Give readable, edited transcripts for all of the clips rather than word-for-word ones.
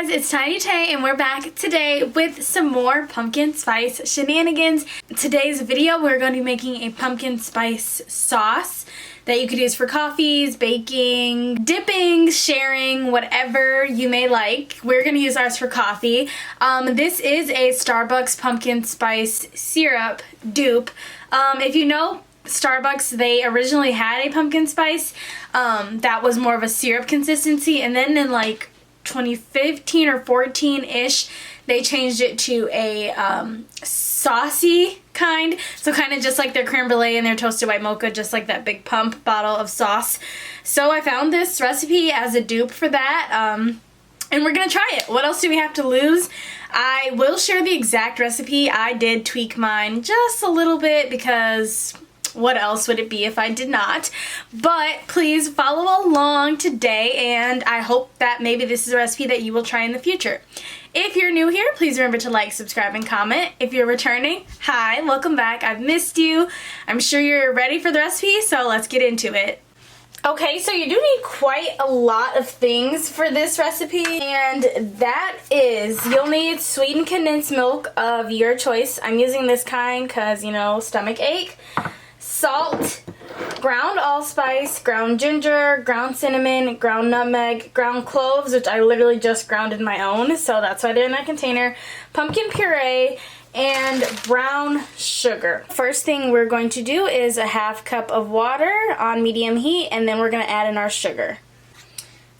guys, it's Tiny Tay and we're back today with some more pumpkin spice shenanigans. Today's video we're going to be making a pumpkin spice sauce that you could use for coffees, baking, dipping, sharing, whatever you may like. We're going to use ours for coffee. This is a Starbucks pumpkin spice syrup dupe. If you know Starbucks, they originally had a pumpkin spice that was more of a syrup consistency, and then in like 2015 or 14-ish they changed it to a saucy kind, so kind of just like their creme brulee and their toasted white mocha, just like that big pump bottle of sauce. So I found this recipe as a dupe for that, and we're gonna try it. What else do we have to lose? I will share the exact recipe. I did tweak mine just a little bit because what else would it be if I did not? But please follow along today, and I hope that maybe this is a recipe that you will try in the future. If you're new here, please remember to like, subscribe, and comment. If you're returning, hi, welcome back. I've missed you. I'm sure you're ready for the recipe, so let's get into it. Okay, so you do need quite a lot of things for this recipe, and that is, you'll need sweetened condensed milk of your choice. I'm using this kind because, you know, stomach ache. Salt, ground allspice, ground ginger, ground cinnamon, ground nutmeg, ground cloves, which I literally just grounded my own, so that's what I did in that container, pumpkin puree, and brown sugar. First thing we're going to do is a half cup of water on medium heat, and then we're going to add in our sugar.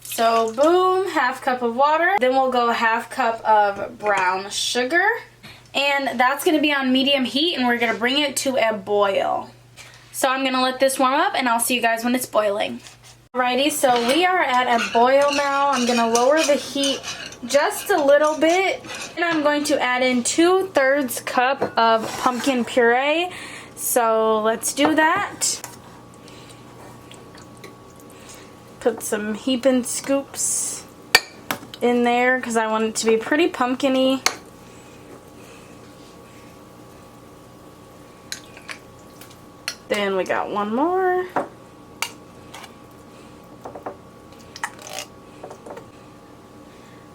So boom, half cup of water. Then we'll go a half cup of brown sugar, and that's going to be on medium heat, and we're going to bring it to a boil. So I'm going to let this warm up, and I'll see you guys when it's boiling. Alrighty, so we are at a boil now. I'm going to lower the heat just a little bit, and I'm going to add in 2/3 cup of pumpkin puree. So let's do that. Put some heaping scoops in there because I want it to be pretty pumpkin-y. Then we got one more.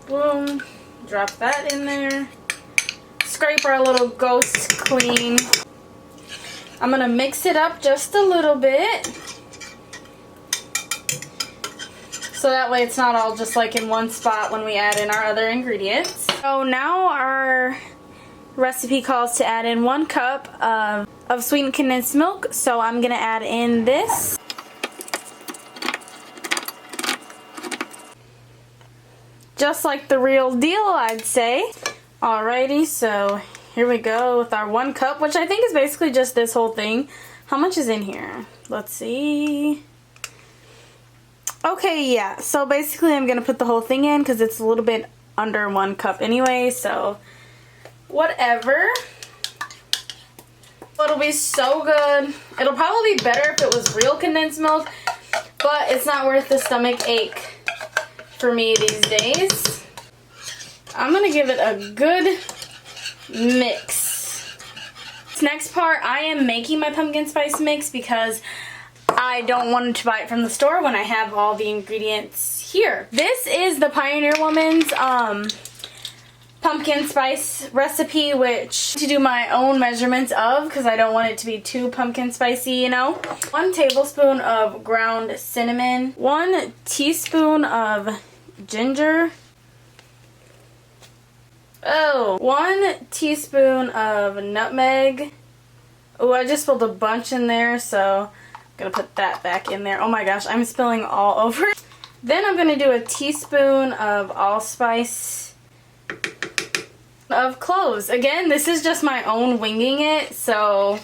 Boom. Drop that in there. Scrape our little ghost clean. I'm going to mix it up just a little bit, so that way it's not all just like in one spot when we add in our other ingredients. So now our recipe calls to add in 1 cup of sweetened condensed milk, so I'm gonna add in this. Just like the real deal, I'd say. Alrighty, so here we go with our 1 cup, which I think is basically just this whole thing. How much is in here? Let's see. Okay, yeah, so basically I'm gonna put the whole thing in because it's a little bit under 1 cup anyway, so whatever. It'll be so good. It'll probably be better if it was real condensed milk, but it's not worth the stomach ache for me these days. I'm gonna give it a good mix. This next part, I am making my pumpkin spice mix because I don't want to buy it from the store when I have all the ingredients here. This is the Pioneer Woman's pumpkin spice recipe, which to do my own measurements of because I don't want it to be too pumpkin spicy, you know. 1 tablespoon of ground cinnamon, 1 teaspoon of ginger, 1 teaspoon of nutmeg. Oh, I just spilled a bunch in there, so I'm gonna put that back in there. Oh my gosh, I'm spilling all over. Then I'm gonna do a teaspoon of allspice, of cloves. Again, this is just my own winging it, so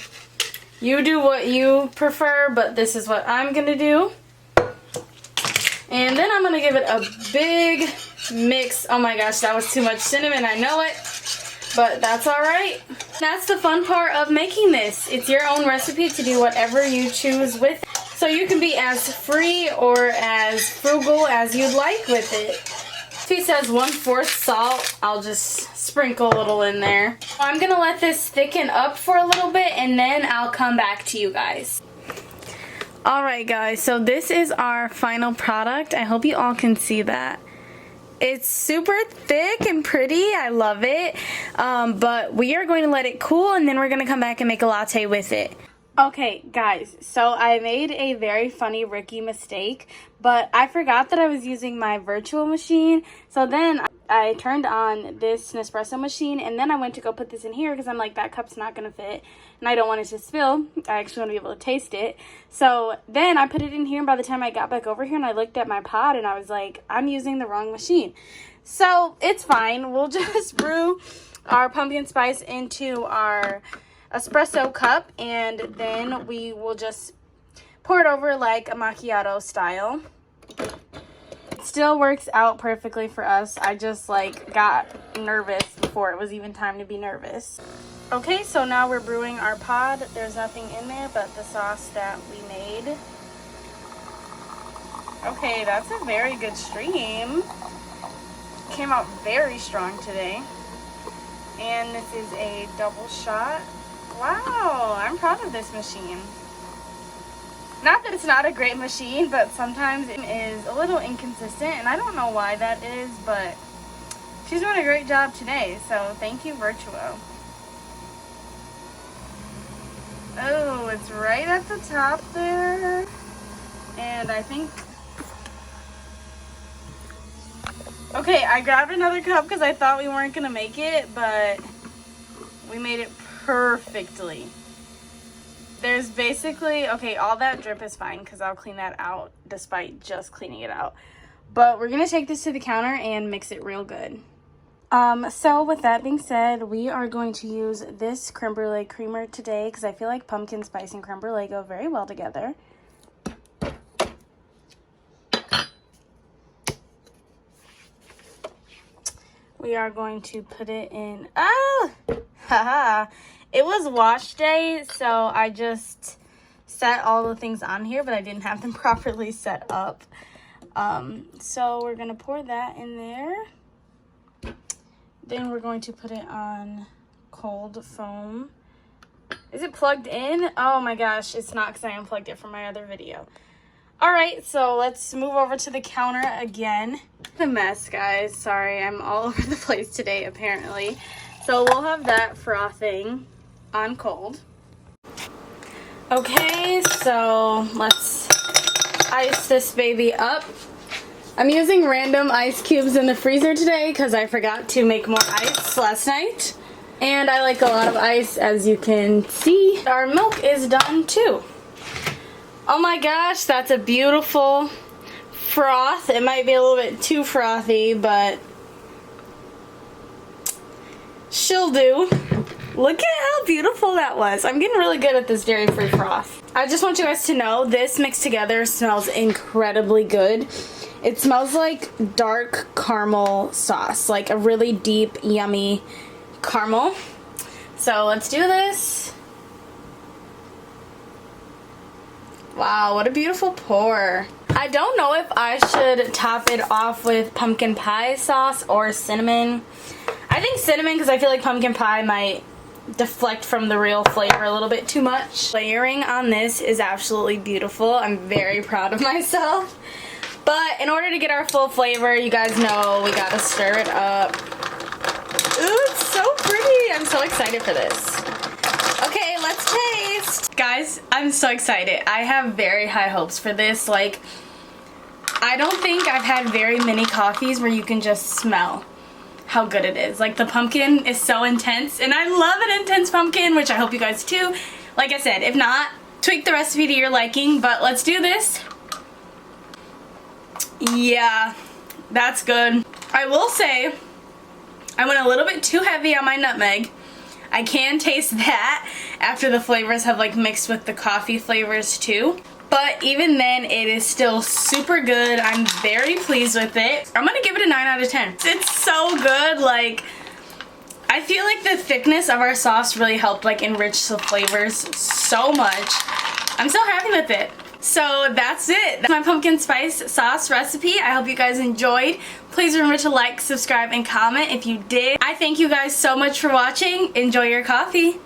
you do what you prefer, but this is what I'm gonna do. And then I'm gonna give it a big mix. Oh my gosh, that was too much cinnamon, I know it, but that's alright. That's the fun part of making this. It's your own recipe to do whatever you choose with it. So you can be as free or as frugal as you'd like with it. If he says 1/4 salt, I'll just sprinkle a little in there. I'm gonna let this thicken up for a little bit, and then I'll come back to you guys. Alright guys, so this is our final product. I hope you all can see that. It's super thick and pretty. I love it. But we are going to let it cool, and then we're going to come back and make a latte with it. Okay, guys, so I made a very funny rookie mistake, but I forgot that I was using my virtual machine. So then I turned on this Nespresso machine, and then I went to go put this in here because I'm like, that cup's not going to fit, and I don't want it to spill. I actually want to be able to taste it. So then I put it in here, and by the time I got back over here and I looked at my pod, and I was like, I'm using the wrong machine. So it's fine. We'll just brew our pumpkin spice into our espresso cup, and then we will just pour it over like a macchiato style. It still works out perfectly for us. I just like got nervous before it was even time to be nervous. Okay, so now we're brewing our pod. There's nothing in there but the sauce that we made. Okay, that's a very good stream. Came out very strong today. And this is a double shot. Wow, I'm proud of this machine. Not that it's not a great machine, but sometimes it is a little inconsistent, and I don't know why that is, but she's doing a great job today, so thank you, Virtuo. Oh, it's right at the top there, and I think... Okay, I grabbed another cup because I thought we weren't going to make it, but we made it perfectly. There's basically, okay, all that drip is fine because I'll clean that out despite just cleaning it out. But we're going to take this to the counter and mix it real good. So with that being said, we are going to use this creme brulee creamer today because I feel like pumpkin spice and creme brulee go very well together. We are going to put it in, haha. It was wash day, so I just set all the things on here, but I didn't have them properly set up. So we're going to pour that in there. Then we're going to put it on cold foam. Is it plugged in? Oh my gosh, it's not because I unplugged it from my other video. All right, so let's move over to the counter again. The mess, guys. Sorry, I'm all over the place today, apparently. So we'll have that frothing on cold. Okay, so let's ice this baby up. I'm using random ice cubes in the freezer today because I forgot to make more ice last night. And I like a lot of ice, as you can see. Our milk is done too. Oh my gosh, that's a beautiful froth. It might be a little bit too frothy, but she'll do. Look at how beautiful that was. I'm getting really good at this dairy-free froth. I just want you guys to know this mixed together smells incredibly good. It smells like dark caramel sauce, like a really deep, yummy caramel. So let's do this. Wow, what a beautiful pour. I don't know if I should top it off with pumpkin pie sauce or cinnamon. I think cinnamon because I feel like pumpkin pie might deflect from the real flavor a little bit too much. Layering on this is absolutely beautiful. I'm very proud of myself. But in order to get our full flavor, you guys know we gotta stir it up. Ooh, it's so pretty. I'm so excited for this. Okay, let's taste. Guys, I'm so excited. I have very high hopes for this. Like, I don't think I've had very many coffees where you can just smell how good it is. Like, the pumpkin is so intense, and I love an intense pumpkin, which I hope you guys too. Like I said, if not, tweak the recipe to your liking, but let's do this. Yeah, that's good. I will say, I went a little bit too heavy on my nutmeg. I can taste that after the flavors have like mixed with the coffee flavors too. But even then, it is still super good. I'm very pleased with it. I'm gonna give it a 9 out of 10. It's so good. Like, I feel like the thickness of our sauce really helped like enrich the flavors so much. I'm so happy with it. So that's it. That's my pumpkin spice sauce recipe. I hope you guys enjoyed. Please remember to like, subscribe, and comment if you did. I thank you guys so much for watching. Enjoy your coffee.